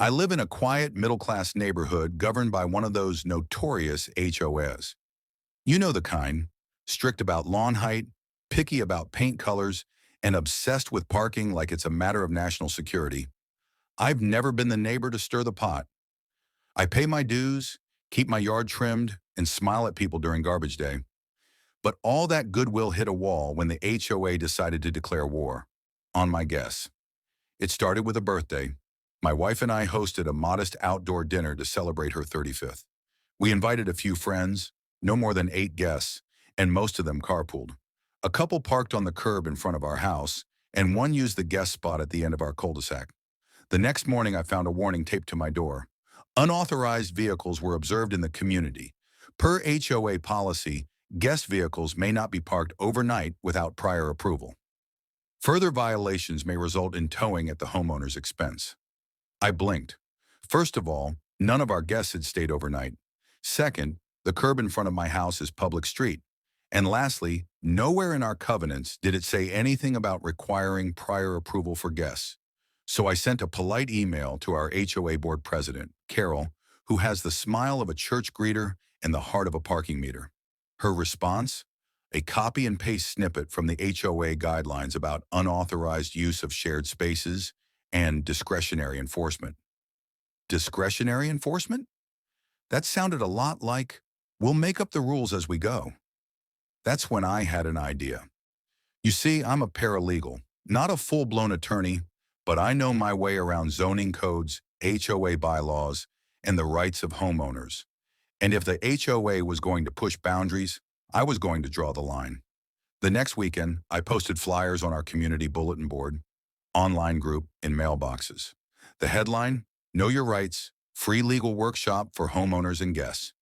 I live in a quiet, middle-class neighborhood governed by one of those notorious HOAs. You know the kind, strict about lawn height, picky about paint colors, and obsessed with parking like it's a matter of national security. I've never been the neighbor to stir the pot. I pay my dues, keep my yard trimmed, and smile at people during garbage day. But all that goodwill hit a wall when the HOA decided to declare war on my guests. It started with a birthday. My wife and I hosted a modest outdoor dinner to celebrate her 35th. We invited a few friends, no more than 8 guests, and most of them carpooled. A couple parked on the curb in front of our house, and one used the guest spot at the end of our cul-de-sac. The next morning, I found a warning taped to my door. Unauthorized vehicles were observed in the community. Per HOA policy, guest vehicles may not be parked overnight without prior approval. Further violations may result in towing at the homeowner's expense. I blinked. First of all, none of our guests had stayed overnight. Second, the curb in front of my house is public street. And lastly, nowhere in our covenants did it say anything about requiring prior approval for guests. So I sent a polite email to our HOA board president, Carol, who has the smile of a church greeter and the heart of a parking meter. Her response? A copy and paste snippet from the HOA guidelines about unauthorized use of shared spaces and discretionary enforcement. Discretionary enforcement? That sounded a lot like, we'll make up the rules as we go. That's when I had an idea. You see, I'm a paralegal, not a full-blown attorney, but I know my way around zoning codes, HOA bylaws, and the rights of homeowners. And if the HOA was going to push boundaries, I was going to draw the line. The next weekend, I posted flyers on our community bulletin board, online group, in mailboxes. The headline, Know Your Rights, Free Legal Workshop for Homeowners and Guests.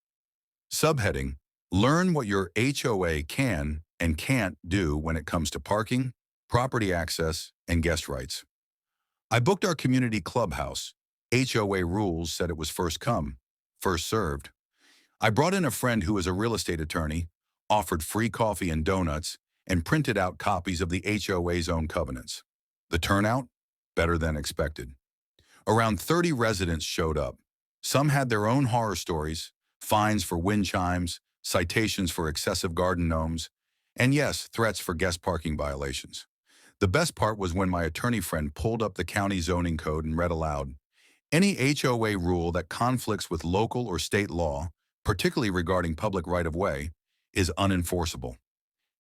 Subheading, Learn what your HOA can and can't do when it comes to parking, property access, and guest rights. I booked our community clubhouse. HOA rules said it was first come, first served. I brought in a friend who is a real estate attorney, offered free coffee and donuts, and printed out copies of the HOA's own covenants. The turnout? Better than expected. Around 30 residents showed up. Some had their own horror stories, fines for wind chimes, citations for excessive garden gnomes, and yes, threats for guest parking violations. The best part was when my attorney friend pulled up the county zoning code and read aloud, any HOA rule that conflicts with local or state law, particularly regarding public right-of-way, is unenforceable.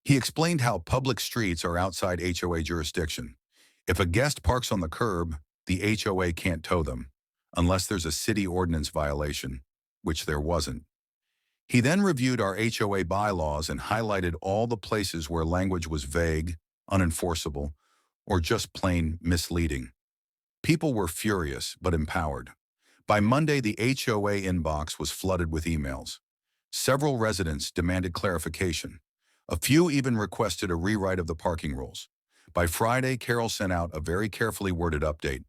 He explained how public streets are outside HOA jurisdiction. If a guest parks on the curb, the HOA can't tow them, unless there's a city ordinance violation, which there wasn't. He then reviewed our HOA bylaws and highlighted all the places where language was vague, unenforceable, or just plain misleading. People were furious but empowered. By Monday, the HOA inbox was flooded with emails. Several residents demanded clarification. A few even requested a rewrite of the parking rules. By Friday, Carol sent out a very carefully worded update.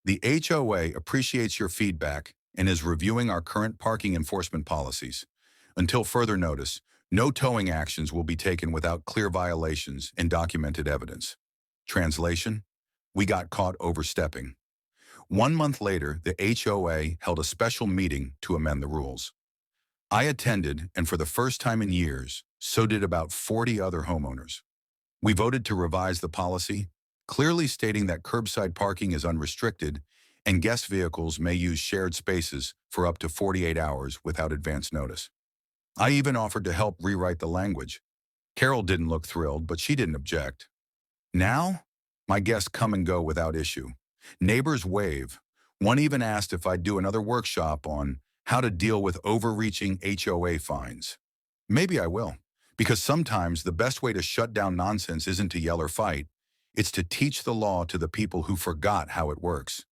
The HOA appreciates your feedback and is reviewing our current parking enforcement policies. Until further notice, no towing actions will be taken without clear violations and documented evidence. Translation: we got caught overstepping. 1 month later, the HOA held a special meeting to amend the rules. I attended, and for the first time in years, so did about 40 other homeowners. We voted to revise the policy, clearly stating that curbside parking is unrestricted and guest vehicles may use shared spaces for up to 48 hours without advance notice. I even offered to help rewrite the language. Carol didn't look thrilled, but she didn't object. Now, my guests come and go without issue. Neighbors wave. One even asked if I'd do another workshop on how to deal with overreaching HOA fines. Maybe I will, because sometimes the best way to shut down nonsense isn't to yell or fight. It's to teach the law to the people who forgot how it works.